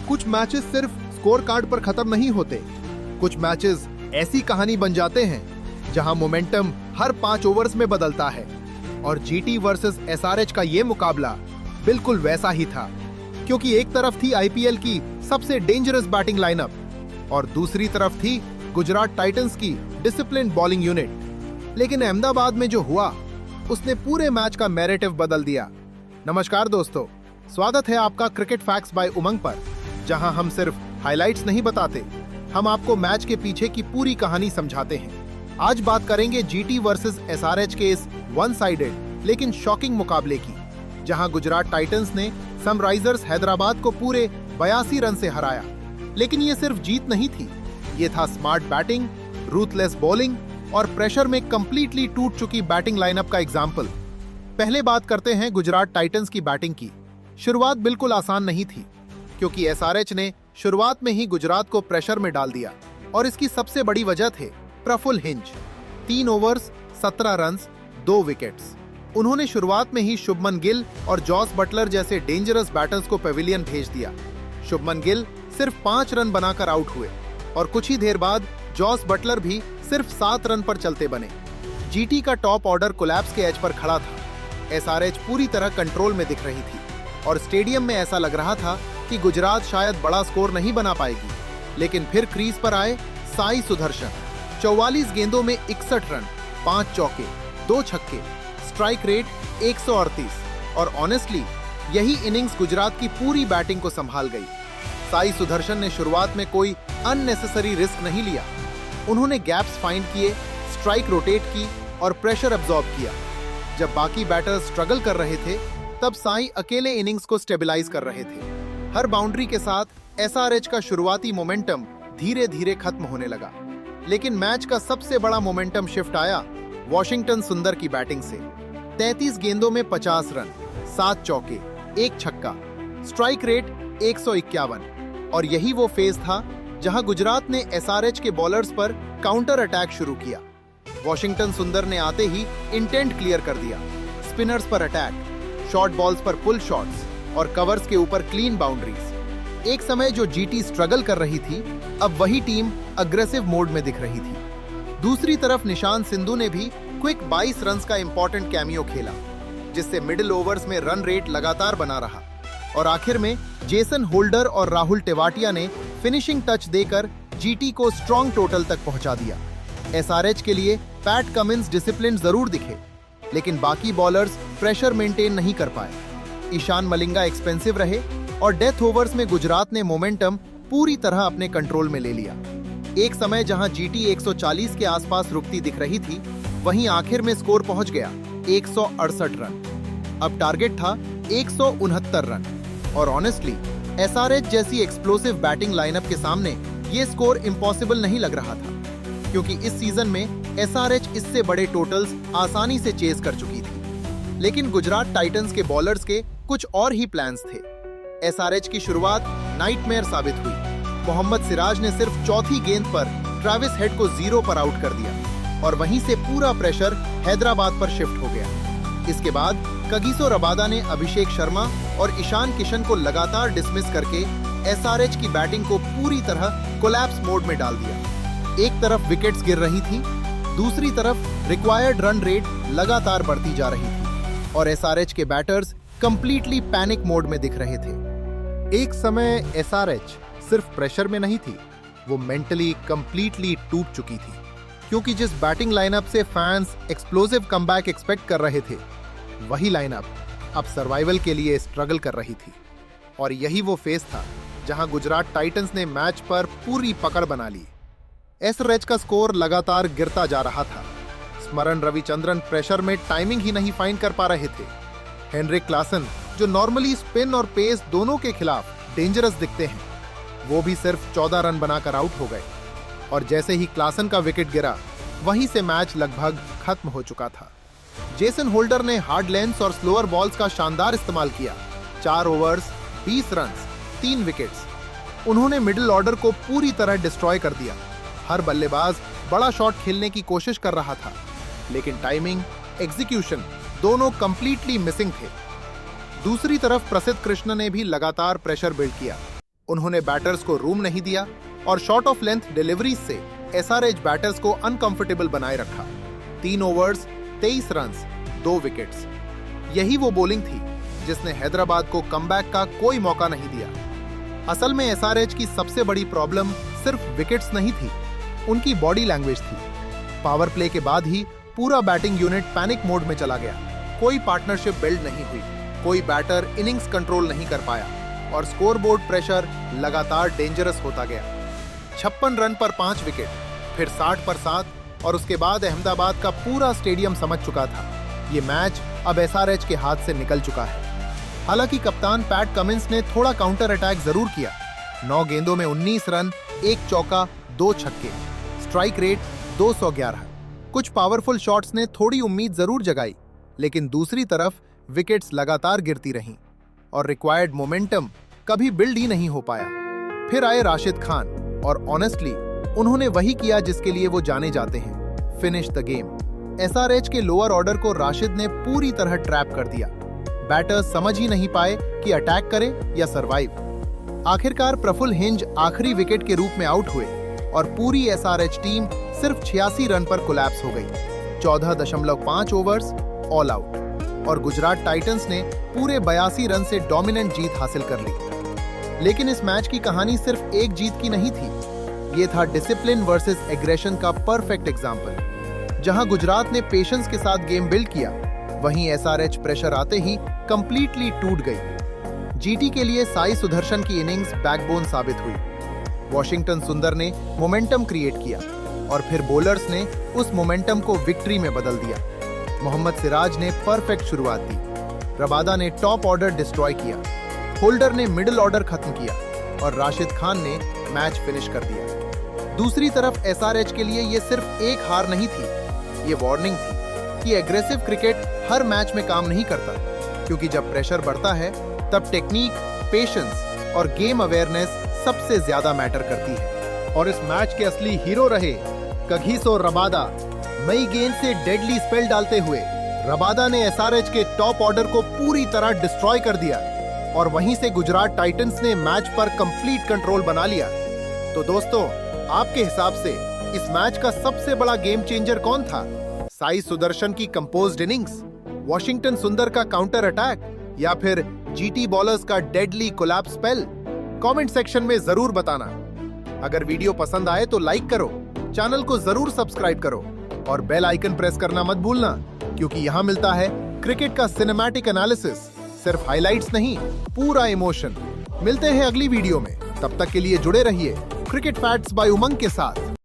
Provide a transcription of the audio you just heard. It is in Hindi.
कुछ मैचेस सिर्फ स्कोर कार्ड पर खत्म नहीं होते, कुछ मैचेस ऐसी कहानी बन जाते हैं जहां मोमेंटम हर 5 ओवर्स में बदलता है। और जीटी वर्सेस एसआरएच का ये मुकाबला बिल्कुल वैसा ही था, क्योंकि एक तरफ थी आईपीएल की सबसे डेंजरस बैटिंग लाइनअप और दूसरी तरफ थी गुजरात टाइटंस की डिसिप्लिन्ड बॉलिंग यूनिट। लेकिन अहमदाबाद में जो हुआ उसने पूरे मैच का नैरेटिव बदल दिया। नमस्कार दोस्तों, स्वागत है आपका क्रिकेट फैक्ट्स बाय उमंग पर, जहां हम सिर्फ हाइलाइट्स नहीं बताते, हम आपको मैच के पीछे की पूरी कहानी समझाते हैं। आज बात करेंगे जीटी वर्सेस एसआरएच के इस वन साइडेड लेकिन शॉकिंग मुकाबले की, जहां गुजरात टाइटंस ने सनराइजर्स हैदराबाद को पूरे 82 रन से हराया। लेकिन ये सिर्फ जीत नहीं थी, ये था स्मार्ट बैटिंग, रूथलेस बॉलिंग और प्रेशर में कंप्लीटली टूट चुकी बैटिंग लाइनअप का एग्जाम्पल। पहले बात करते हैं गुजरात टाइटंस की बैटिंग की। शुरुआत बिल्कुल आसान नहीं थी, क्योंकि एसआरएच ने शुरुआत में ही गुजरात को प्रेशर में डाल दिया और इसकी सबसे बड़ी वजह थे Prafull Hinge. 3 overs 17 runs 2 wickets. उन्होंने शुरुआत में ही शुभमन गिल और जॉस बटलर जैसे डेंजरस बैटर्स को पेविलियन भेज दिया। शुभमन गिल सिर्फ 5 रन बनाकर आउट हुए और कुछ ही देर बाद जॉस बटलर भी सिर्फ 7 रन पर चलते बने। जीटी का टॉप ऑर्डर कोलैप्स के एज पर खड़ा था। एसआरएच पूरी तरह कंट्रोल में दिख रही थी और स्टेडियम में ऐसा लग रहा था कि गुजरात शायद बड़ा स्कोर नहीं बना पाएगी। लेकिन फिर क्रीज पर आए साई सुदर्शन। 44 गेंदों में 61 रन, 5 चौके, 2 छक्के, स्ट्राइक रेट 138 और ऑनेस्टली यही इनिंग्स गुजरात की पूरी बैटिंग को संभाल गई। साई सुदर्शन ने शुरुआत में कोई अननेसेसरी रिस्क नहीं लिया। उन्होंने गैप्स फाइंड किए, स्ट्राइक रोटेट की और प्रेशर अब्सॉर्ब किया। जब बाकी बैटर्स स्ट्रगल कर रहे थे, तब साई अकेले इनिंग्स को स्टेबलाइज कर रहे थे। हर बाउंड्री के साथ एसआरएच का शुरुआती मोमेंटम धीरे धीरे खत्म होने लगा। लेकिन मैच का सबसे बड़ा मोमेंटम शिफ्ट आया वॉशिंगटन सुंदर की बैटिंग से। 33 गेंदों में 50 रन, 7 चौके, 1 छक्का, स्ट्राइक रेट 151। और यही वो फेज था जहां गुजरात ने एसआरएच के बॉलर्स पर काउंटर अटैक शुरू किया। वॉशिंगटन सुंदर ने आते ही इंटेंट क्लियर कर दिया। स्पिनर्स पर अटैक, शॉर्ट बॉल्स पर पुल शॉट्स और कवर्स के ऊपर क्लीन बाउंड्रीज। एक समय जो जीटी स्ट्रगल कर रही थी, अब वही टीम अग्रेसिव मोड में दिख रही थी। दूसरी तरफ निशांत सिंधु ने भी क्विक 22 रन्स का इंपॉर्टेंट कैमियो खेला, जिससे मिडिल ओवर्स में रन रेट लगातार बना रहा। और आखिर में जेसन होल्डर और राहुल टेवाटिया ने फिनिशिंग टच देकर जीटी को स्ट्रॉन्ग टोटल तक पहुंचा दिया। एसआरएच के लिए पैट कमिंस डिसिप्लिन जरूर दिखे, लेकिन बाकी बॉलर्स प्रेशर मेंटेन नहीं कर पाए। ईशान मलिंगा एक्सपेंसिव रहे और डेथ ओवर्स में गुजरात ने मोमेंटम पूरी तरह अपने कंट्रोल में ले लिया। एक समय जहां जीटी 140 के आसपास रुकती दिख रही थी, वहीं आखिर में स्कोर पहुंच गया 168 रन। अब टारगेट था 169 रन और ऑनेस्टली एसआरएच जैसी एक्सप्लोसिव बैटिंग लाइनअप के सामने ये स्कोर इम्पॉसिबल नहीं लग रहा था, क्योंकि इस सीजन में एसआरएच इससे बड़े टोटल्स आसानी से चेज कर चुकी थी। लेकिन गुजरात टाइटंस के बॉलर्स के कुछ और ही प्लान्स थे। एसआरएच की शुरुआत नाइटमेयर साबित हुई। मोहम्मद सिराज ने सिर्फ चौथी गेंद पर ट्रेविस हेड को 0 पर आउट कर दिया और वहीं से पूरा प्रेशर हैदराबाद पर शिफ्ट हो गया। इसके बाद कगिसो रबादा ने अभिषेक शर्मा और ईशान किशन को लगातार डिसमिस करके एसआरएच की बैटिंग को पूरी तरह कोलैप्स मोड में डाल दिया। एक तरफ विकेट्स गिर रही थी, दूसरी तरफ रिक्वायर्ड रन रेट लगातार बढ़ती जा रही थी और एसआरएच के बैटर्स कंप्लीटली पैनिक मोड में दिख रहे थे। एक समय एसआरएच सिर्फ प्रेशर में नहीं थी, वो मेंटली कंप्लीटली टूट चुकी थी, क्योंकि जिस बैटिंग लाइनअप से फैंस एक्सप्लोसिव कमबैक एक्सपेक्ट कर रहे थे, वही लाइनअप अब सर्वाइवल के लिए स्ट्रगल कर रही थी। और यही वो फेज था जहां गुजरात टाइटंस ने मैच पर पूरी पकड़ बना ली। एसआरएच का स्कोर लगातार गिरता जा रहा था। स्मरण रविचंद्रन प्रेशर में टाइमिंग ही नहीं फाइंड कर पा रहे थे। हेनरिक क्लासन, जो नॉर्मली स्पिन और पेस दोनों के खिलाफ डेंजरस दिखते हैं, वो भी सिर्फ 14 रन बनाकर आउट हो गए। और जैसे ही क्लासन का विकेट गिरा, वहीं से मैच लगभग खत्म हो चुका था। जेसन होल्डर ने हार्ड लेंथ्स और स्लोअर बॉल्स का शानदार इस्तेमाल किया। 4 ओवर्स 20 रन्स 3 विकेट्स। उन्होंने मिडिल ऑर्डर को पूरी तरह डिस्ट्रॉय कर दिया। हर बल्लेबाज बड़ा शॉट खेलने की कोशिश कर रहा था, लेकिन टाइमिंग, एग्जीक्यूशन दोनों कंप्लीटली मिसिंग थे। दूसरी तरफ प्रसिद्ध कृष्ण ने भी लगातार प्रेशर बिल्ड किया। उन्होंने बैटर्स को रूम नहीं दिया और शॉर्ट ऑफ लेंथ डिलीवरीज से एसआरएच बैटर्स को अनकंफर्टेबल बनाए रखा। 3 ओवर्स 23 रन्स 2 विकेट्स। यही वो बॉलिंग थी जिसने हैदराबाद को कमबैक का कोई मौका नहीं दिया। असल में एसआरएच की सबसे बड़ी प्रॉब्लम सिर्फ विकेट्स नहीं थी, उनकी बॉडी लैंग्वेज थी। पावर प्ले के बाद ही पूरा बैटिंग यूनिट पैनिक मोड में चला गया। कोई पार्टनरशिप बिल्ड नहीं हुई, कोई बैटर इनिंग्स कंट्रोल नहीं कर पाया और स्कोरबोर्ड प्रेशर लगातार डेंजरस होता गया। 56 रन पर 5 विकेट, फिर 60 पर 7 और उसके बाद अहमदाबाद का पूरा स्टेडियम समझ चुका था ये मैच अब एसआरएच के हाथ से निकल चुका है। हालांकि कप्तान पैट कमिंस ने थोड़ा काउंटर अटैक जरूर किया। 9 गेंदों में 19 रन, 1 चौका, 2 छक्के, स्ट्राइक रेट 211। कुछ पावरफुल शॉट्स ने थोड़ी उम्मीद जरूर जगाई, लेकिन दूसरी तरफ विकेट्स लगातार गिरती रहीं और रिक्वायर्ड मोमेंटम कभी बिल्ड ही नहीं हो पाया। फिर आए राशिद खान और ऑनेस्टली उन्होंने वही किया जिसके लिए वो जाने जाते हैं, फिनिश द गेम। एसआरएच के लोअर ऑर्डर को राशिद ने पूरी तरह ट्रैप कर दिया। बैटर्स समझ ही नहीं पाए कि अटैक करें या सरवाइव। आखिरकार प्रफुल्ल हिंज आखिरी विकेट के रूप में आउट हुए और पूरी एसआरएच टीम सिर्फ 86 रन पर कोलैप्स हो गई। 14.5 ओवर्स ऑल आउट और गुजरात टाइटंस ने पूरे 82 रन से डोमिनेंट जीत हासिल कर ली। लेकिन इस मैच की कहानी सिर्फ एक जीत की नहीं थी, ये था डिसिप्लिन वर्सेस एग्रेशन का परफेक्ट एग्जाम्पल। जहां गुजरात ने पेशेंस के साथ गेम बिल्ड किया, वहीं एसआरएच प्रेशर आते ही कंप्लीटली टूट गई। जीटी के लिए साई सुदर्शन की इनिंग्स बैकबोन साबित हुई। वॉशिंगटन सुंदर ने मोमेंटम क्रिएट किया और फिर बॉलर्स ने उस मोमेंटम को विक्ट्री में बदल दिया। मोहम्मद सिराज ने परफेक्ट शुरुआत दी, रबादा ने टॉप ऑर्डर डिस्ट्रॉय किया, होल्डर ने मिडिल ऑर्डर खत्म किया और राशिद खान ने मैच फिनिश कर दिया। दूसरी तरफ एसआरएच के लिए ये सिर्फ एक हार नहीं थी, ये वार्निंग थी कि एग्रेसिव क्रिकेट हर मैच में काम नहीं करता, क्योंकि जब प्रेशर बढ़ता है तब टेक्निक, पेशेंस और गेम अवेयरनेस सबसे ज्यादा मैटर करती है। और इस मैच के असली हीरो रहे कगिसो रबादा। मई गेंद से डेडली स्पेल डालते हुए रबादा ने एसआरएच के टॉप ऑर्डर को पूरी तरह डिस्ट्रॉय कर दिया और वहीं से गुजरात टाइटंस ने मैच पर कंप्लीट कंट्रोल बना लिया। तो दोस्तों, आपके हिसाब से इस मैच का सबसे बड़ा गेम चेंजर कौन था? साई सुदर्शन की कंपोज्ड इनिंग्स, वॉशिंगटन सुंदर का काउंटर अटैक या फिर जीटी बॉलर्स का deadly collapse spell? Comment section में जरूर बताना। अगर वीडियो पसंद आए तो लाइक करो, चैनल को जरूर सब्सक्राइब करो और बेल आइकन प्रेस करना मत भूलना, क्योंकि यहाँ मिलता है क्रिकेट का सिनेमैटिक एनालिसिस, सिर्फ हाइलाइट्स नहीं, पूरा इमोशन। मिलते हैं अगली वीडियो में, तब तक के लिए जुड़े रहिए क्रिकेट फैक्ट्स बाय उमंग के साथ।